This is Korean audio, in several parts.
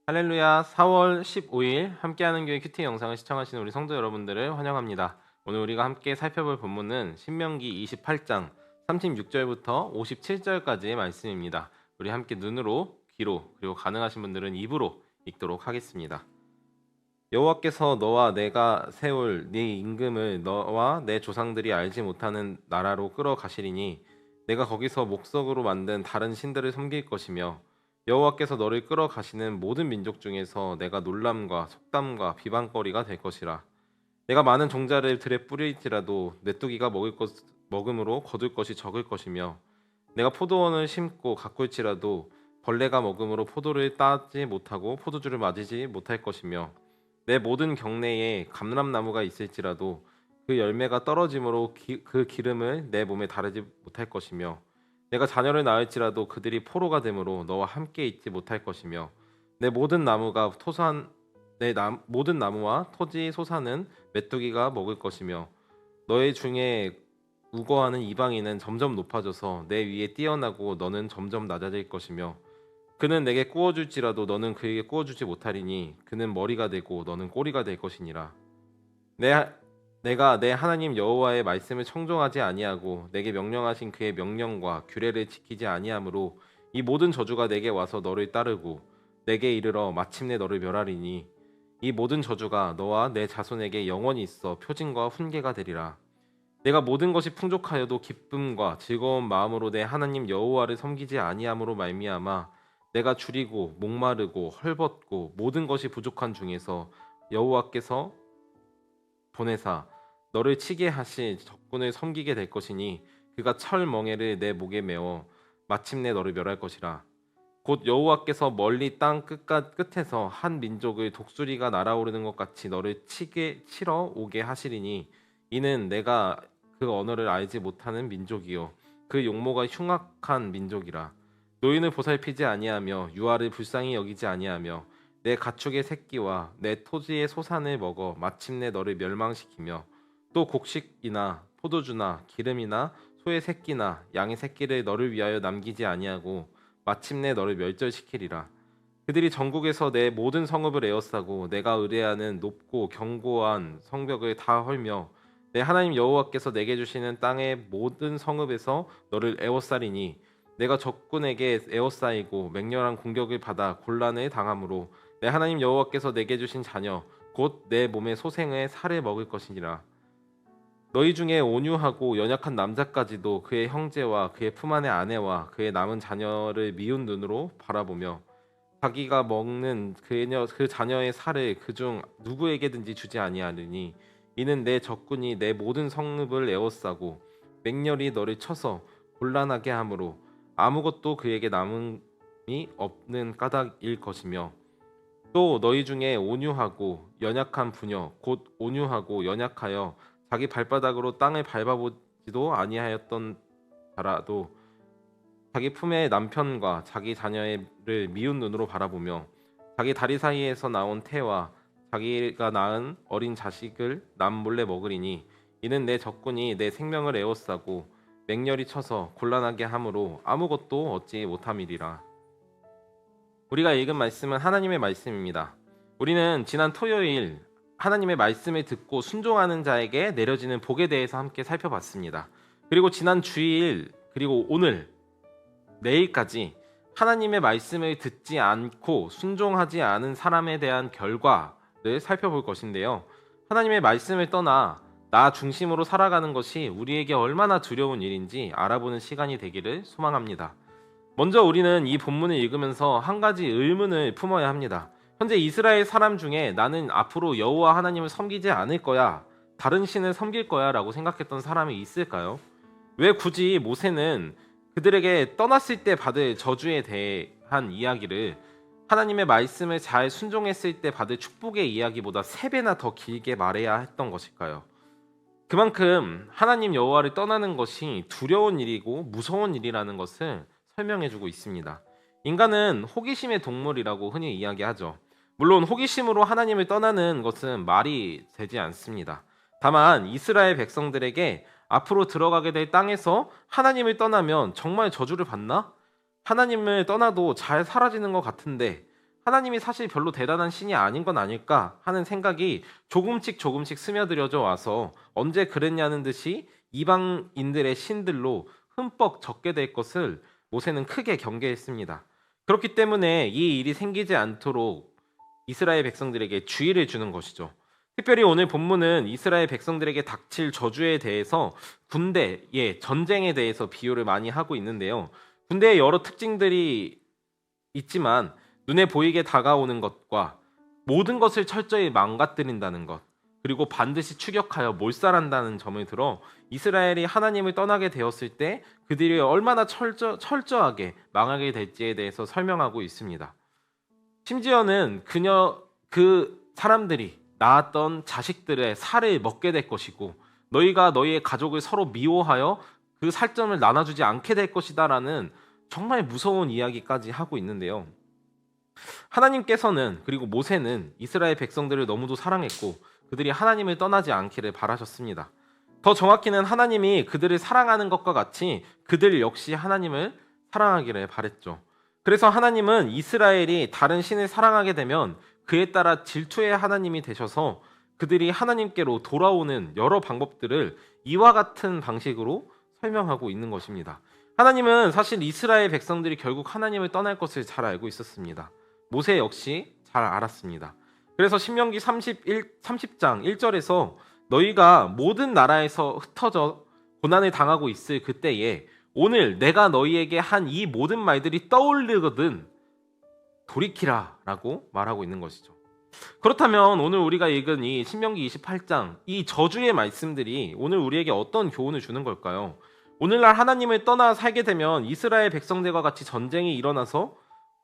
할렐루야. 4월 15일 함께하는 교회 큐티 영상을 시청하시는 우리 성도 여러분들을 환영합니다. 오늘 우리가 함께 살펴볼 본문은 신명기 28장 36절부터 57절까지의 말씀입니다. 우리 함께 눈으로, 귀로, 그리고 가능하신 분들은 입으로 읽도록 하겠습니다. 여호와께서 너와 내가 세울 네 임금을 너와 내 조상들이 알지 못하는 나라로 끌어가시리니 내가 거기서 목석으로 만든 다른 신들을 섬길 것이며 여호와께서 너를 끌어가시는 모든 민족 중에서 내가 놀람과 속담과 비방거리가 될 것이라. 내가 많은 종자를 들에 뿌릴지라도 메뚜기가 먹음으로 거둘 것이 적을 것이며 내가 포도원을 심고 가꿀지라도 벌레가 먹음으로 포도를 따지 못하고 포도주를 맞이지 못할 것이며 내 모든 경내에 감람나무가 있을지라도 그 열매가 떨어짐으로 그 기름을 내 몸에 바르지 못할 것이며 내가 자녀를 낳을지라도 그들이 포로가 되므로 너와 함께 있지 못할 것이며 내 모든 나무가 모든 나무와 토지 소사는 메뚜기가 먹을 것이며 너희 중에 우거하는 이방인은 점점 높아져서 내 위에 뛰어나고 너는 점점 낮아질 것이며 그는 내게 구워줄지라도 너는 그에게 구워주지 못하리니 그는 머리가 되고 너는 꼬리가 될 것이니라. 내가 내 하나님 여호와의 말씀을 청종하지 아니하고 내게 명령하신 그의 명령과 규례를 지키지 아니하므로 이 모든 저주가 내게 와서 너를 따르고 내게 이르러 마침내 너를 멸하리니 이 모든 저주가 너와 내 자손에게 영원히 있어 표징과 훈계가 되리라. 내가 모든 것이 풍족하여도 기쁨과 즐거운 마음으로 내 하나님 여호와를 섬기지 아니함으로 말미암아 내가 줄이고 목마르고 헐벗고 모든 것이 부족한 중에서 여호와께서 보내사 너를 치게 하실 적군을 섬기게 될 것이니 그가 철 멍에를 내 목에 메어 마침내 너를 멸할 것이라. 곧 여호와께서 멀리 땅 끝에서 한 민족을 독수리가 날아오르는 것 같이 너를 치러 오게 하시리니 이는 내가 그 언어를 알지 못하는 민족이요 그 용모가 흉악한 민족이라. 노인을 보살피지 아니하며 유아를 불쌍히 여기지 아니하며 내 가축의 새끼와 내 토지의 소산을 먹어 마침내 너를 멸망시키며 또 곡식이나 포도주나 기름이나 소의 새끼나 양의 새끼를 너를 위하여 남기지 아니하고 마침내 너를 멸절시키리라. 그들이 전국에서 내 모든 성읍을 에워싸고 내가 의뢰하는 높고 견고한 성벽을 다 헐며 내 하나님 여호와께서 내게 주시는 땅의 모든 성읍에서 너를 에워싸리니 내가 적군에게 에워싸이고 맹렬한 공격을 받아 곤란을 당함으로 내 하나님 여호와께서 내게 주신 자녀 곧 내 몸의 소생의 살을 먹을 것이니라. 너희 중에 온유하고 연약한 남자까지도 그의 형제와 그의 품 안의 아내와 그의 남은 자녀를 미운 눈으로 바라보며 자기가 먹는 그 자녀의 살을 그중 누구에게든지 주지 아니하느니 이는 내 적군이 내 모든 성읍을 에워싸고 맹렬히 너를 쳐서 곤란하게 하므로 아무것도 그에게 남음이 없는 까닭일 것이며 또 너희 중에 온유하고 연약한 부녀 곧 온유하고 연약하여 자기 발바닥으로 땅을 밟아보지도 아니하였던 자라도 자기 품의 남편과 자기 자녀를 미운 눈으로 바라보며 자기 다리 사이에서 나온 태와 자기가 낳은 어린 자식을 남몰래 먹으리니 이는 내 적군이 내 생명을 에워싸고 맹렬히 쳐서 곤란하게 함으로 아무것도 얻지 못함이리라. 우리가 읽은 말씀은 하나님의 말씀입니다. 우리는 지난 토요일 하나님의 말씀을 듣고 순종하는 자에게 내려지는 복에 대해서 함께 살펴봤습니다. 그리고 지난 주일 그리고 오늘 내일까지 하나님의 말씀을 듣지 않고 순종하지 않은 사람에 대한 결과를 살펴볼 것인데요. 하나님의 말씀을 떠나 나 중심으로 살아가는 것이 우리에게 얼마나 두려운 일인지 알아보는 시간이 되기를 소망합니다. 먼저 우리는 이 본문을 읽으면서 한 가지 의문을 품어야 합니다. 현재 이스라엘 사람 중에 나는 앞으로 여호와 하나님을 섬기지 않을 거야, 다른 신을 섬길 거야 라고 생각했던 사람이 있을까요? 왜 굳이 모세는 그들에게 떠났을 때 받을 저주에 대한 이야기를 하나님의 말씀을 잘 순종했을 때 받을 축복의 이야기보다 3배나 더 길게 말해야 했던 것일까요? 그만큼 하나님 여호와를 떠나는 것이 두려운 일이고 무서운 일이라는 것을 설명해주고 있습니다. 인간은 호기심의 동물이라고 흔히 이야기하죠. 물론 호기심으로 하나님을 떠나는 것은 말이 되지 않습니다. 다만 이스라엘 백성들에게 앞으로 들어가게 될 땅에서 하나님을 떠나면 정말 저주를 받나? 하나님을 떠나도 잘 사라지는 것 같은데 하나님이 사실 별로 대단한 신이 아닌 건 아닐까 하는 생각이 조금씩 스며들어져 와서 언제 그랬냐는 듯이 이방인들의 신들로 흠뻑 젖게 될 것을 모세는 크게 경계했습니다. 그렇기 때문에 이 일이 생기지 않도록 이스라엘 백성들에게 주의를 주는 것이죠. 특별히 오늘 본문은 이스라엘 백성들에게 닥칠 저주에 대해서 군대의 전쟁에 대해서 비유를 많이 하고 있는데요. 군대의 여러 특징들이 있지만 눈에 보이게 다가오는 것과 모든 것을 철저히 망가뜨린다는 것, 그리고 반드시 추격하여 몰살한다는 점을 들어 이스라엘이 하나님을 떠나게 되었을 때 그들이 얼마나 철저하게 망하게 될지에 대해서 설명하고 있습니다. 심지어는 그 사람들이 낳았던 자식들의 살을 먹게 될 것이고 너희가 너희의 가족을 서로 미워하여 그 살점을 나눠주지 않게 될 것이다라는 정말 무서운 이야기까지 하고 있는데요. 하나님께서는 그리고 모세는 이스라엘 백성들을 너무도 사랑했고 그들이 하나님을 떠나지 않기를 바라셨습니다. 더 정확히는 하나님이 그들을 사랑하는 것과 같이 그들 역시 하나님을 사랑하기를 바랬죠. 그래서 하나님은 이스라엘이 다른 신을 사랑하게 되면 그에 따라 질투의 하나님이 되셔서 그들이 하나님께로 돌아오는 여러 방법들을 이와 같은 방식으로 설명하고 있는 것입니다. 하나님은 사실 이스라엘 백성들이 결국 하나님을 떠날 것을 잘 알고 있었습니다. 모세 역시 잘 알았습니다. 그래서 신명기 30장 1절에서 너희가 모든 나라에서 흩어져 고난을 당하고 있을 그때에 오늘 내가 너희에게 한 이 모든 말들이 떠올리거든 돌이키라 라고 말하고 있는 것이죠. 그렇다면 오늘 우리가 읽은 이 신명기 28장 이 저주의 말씀들이 오늘 우리에게 어떤 교훈을 주는 걸까요? 오늘날 하나님을 떠나 살게 되면 이스라엘 백성들과 같이 전쟁이 일어나서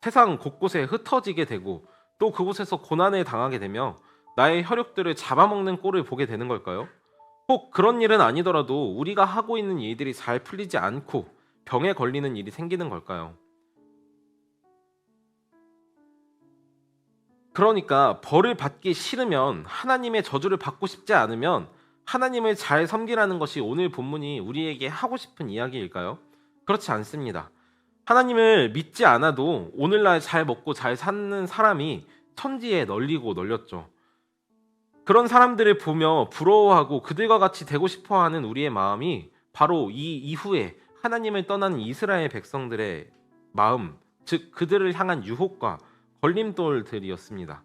세상 곳곳에 흩어지게 되고 또 그곳에서 고난을 당하게 되며 나의 혈육들을 잡아먹는 꼴을 보게 되는 걸까요? 꼭 그런 일은 아니더라도 우리가 하고 있는 일들이 잘 풀리지 않고 병에 걸리는 일이 생기는 걸까요? 그러니까 벌을 받기 싫으면 하나님의 저주를 받고 싶지 않으면 하나님을 잘 섬기라는 것이 오늘 본문이 우리에게 하고 싶은 이야기일까요? 그렇지 않습니다. 하나님을 믿지 않아도 오늘날 잘 먹고 잘 사는 사람이 천지에 널리고 널렸죠. 그런 사람들을 보며 부러워하고 그들과 같이 되고 싶어하는 우리의 마음이 바로 이 이후에 하나님을 떠나는 이스라엘 백성들의 마음, 즉 그들을 향한 유혹과 걸림돌들이었습니다.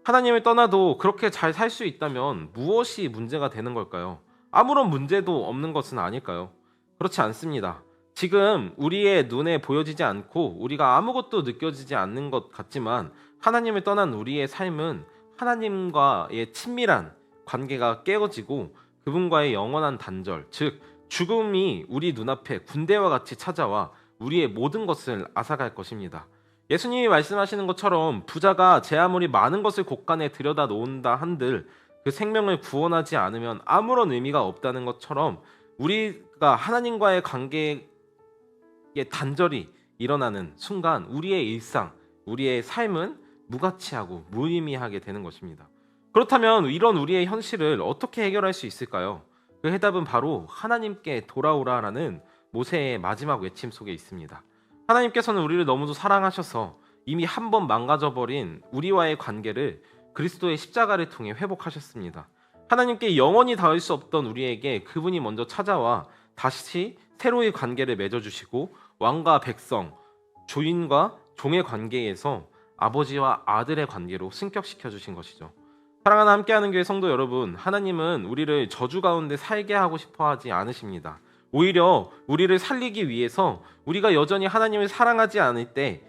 하나님을 떠나도 그렇게 잘 살 수 있다면 무엇이 문제가 되는 걸까요? 아무런 문제도 없는 것은 아닐까요? 그렇지 않습니다. 지금 우리의 눈에 보여지지 않고 우리가 아무것도 느껴지지 않는 것 같지만 하나님을 떠난 우리의 삶은 하나님과의 친밀한 관계가 깨어지고 그분과의 영원한 단절, 즉 죽음이 우리 눈앞에 군대와 같이 찾아와 우리의 모든 것을 앗아갈 것입니다. 예수님이 말씀하시는 것처럼 부자가 제 아무리 많은 것을 곳간에 들여다 놓은다 한들 그 생명을 구원하지 않으면 아무런 의미가 없다는 것처럼 우리가 하나님과의 관계에 단절이 일어나는 순간 우리의 일상, 우리의 삶은 무가치하고 무의미하게 되는 것입니다. 그렇다면 이런 우리의 현실을 어떻게 해결할 수 있을까요? 그 해답은 바로 하나님께 돌아오라라는 모세의 마지막 외침 속에 있습니다. 하나님께서는 우리를 너무도 사랑하셔서 이미 한 번 망가져버린 우리와의 관계를 그리스도의 십자가를 통해 회복하셨습니다. 하나님께 영원히 닿을 수 없던 우리에게 그분이 먼저 찾아와 다시 새로운 관계를 맺어주시고 왕과 백성, 주인과 종의 관계에서 아버지와 아들의 관계로 승격시켜 주신 것이죠. 사랑하는 함께하는 교회 성도 여러분, 하나님은 우리를 저주 가운데 살게 하고 싶어 하지 않으십니다. 오히려 우리를 살리기 위해서 우리가 여전히 하나님을 사랑하지 않을 때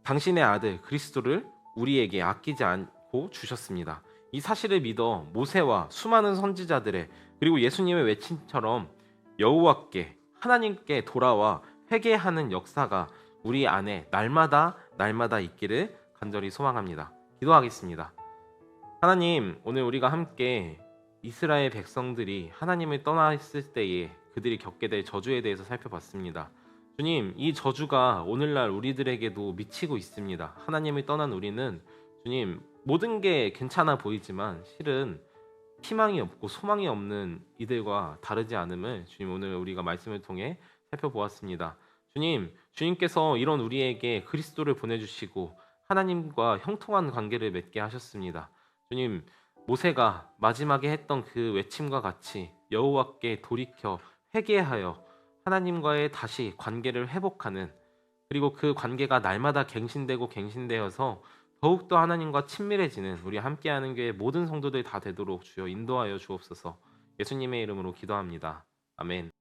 당신의 아들 그리스도를 우리에게 아끼지 않고 주셨습니다. 이 사실을 믿어 모세와 수많은 선지자들의 그리고 예수님의 외침처럼 여호와께 하나님께 돌아와 회개하는 역사가 우리 안에 날마다 있기를 간절히 소망합니다. 기도하겠습니다. 하나님, 오늘 우리가 함께 이스라엘 백성들이 하나님을 떠났을 때에 그들이 겪게 될 저주에 대해서 살펴봤습니다. 주님, 이 저주가 오늘날 우리들에게도 미치고 있습니다. 하나님을 떠난 우리는 주님, 모든 게 괜찮아 보이지만 실은 희망이 없고 소망이 없는 이들과 다르지 않음을 주님 오늘 우리가 말씀을 통해 살펴보았습니다. 주님, 주님께서 이런 우리에게 그리스도를 보내주시고 하나님과 형통한 관계를 맺게 하셨습니다. 주님, 모세가 마지막에 했던 그 외침과 같이 여호와께 돌이켜 회개하여 하나님과의 다시 관계를 회복하는, 그리고 그 관계가 날마다 갱신되고 갱신되어서 더욱더 하나님과 친밀해지는 우리 함께하는 교회 모든 성도들 다 되도록 주여 인도하여 주옵소서. 예수님의 이름으로 기도합니다. 아멘.